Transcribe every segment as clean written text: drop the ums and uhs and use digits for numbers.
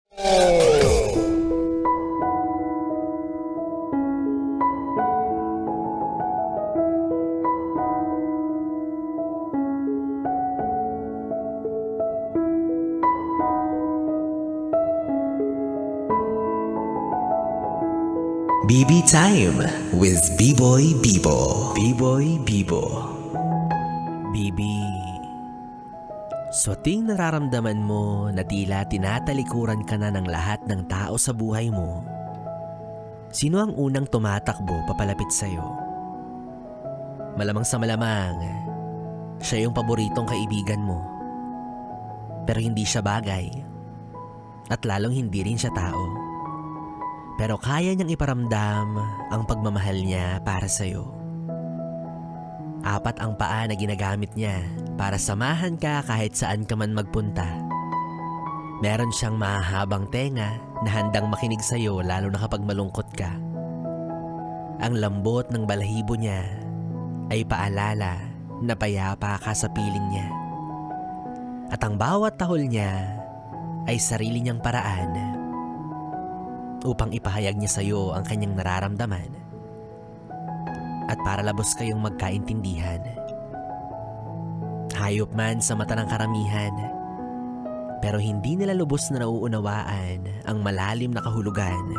BB Time with B-Boy Bibo. B-Boy Bibo. Bibi, so ting nararamdaman mo na tila tinatalikuran ka na ng lahat ng tao sa buhay mo, sino ang unang tumatakbo papalapit sa'yo? Malamang sa malamang, siya yung paboritong kaibigan mo. Pero hindi siya bagay. At lalong hindi rin siya tao. Pero kaya niyang iparamdam ang pagmamahal niya para sa'yo. 4 ang paa na ginagamit niya para samahan ka kahit saan ka man magpunta. Meron siyang mahahabang tenga na handang makinig sa'yo lalo na kapag malungkot ka. Ang lambot ng balahibo niya ay paalala na payapa ka sa piling niya. At ang bawat tahol niya ay sarili niyang paraan upang ipahayag niya sa iyo ang kanyang nararamdaman at para labos kayong magkaintindihan. Hayop man sa mata ng karamihan, pero hindi nila lubos na nauunawaan ang malalim na kahulugan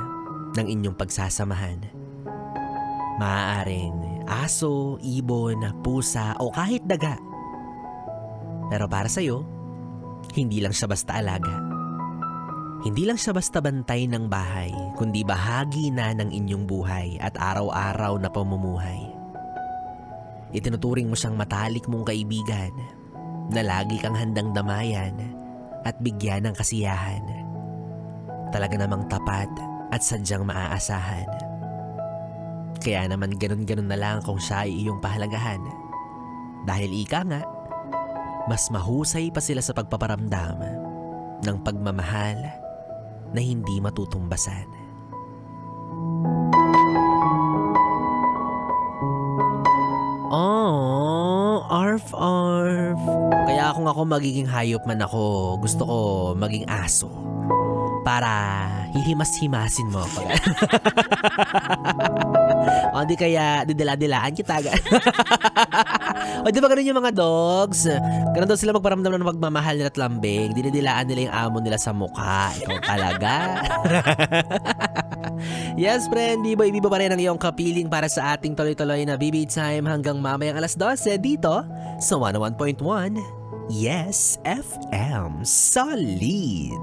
ng inyong pagsasamahan. Maaaring aso, ibon, pusa o kahit daga. Pero para sa iyo, hindi lang siya basta alaga. Hindi lang siya basta bantay ng bahay, kundi bahagi na ng inyong buhay at araw-araw na pamumuhay. Itinuturing mo siyang matalik mong kaibigan na lagi kang handang damayan at bigyan ng kasiyahan. Talaga namang tapat at sadyang maaasahan. Kaya naman ganun-ganun na lang kung siya ay iyong pahalagahan. Dahil ika nga, mas mahusay pa sila sa pagpaparamdam ng pagmamahal na hindi matutumbasan. Oh, arf. Kaya kung ako magiging hayop man ako, gusto ko maging aso. Para hihimas-himasin mo ako. O di kaya didila-dilaan kita. O di ba ganun yung mga dogs? Ganun daw sila magparamdam ng magmamahal nila at lambing. Dinidilaan nila yung amo nila sa mukha. Ikaw talaga. Yes, friend. B-Boy Bibo pa rin ang iyong kapiling para sa ating tuloy-tuloy na BB Time hanggang mamayang alas 12 dito sa 101.1 Yes FM Solid.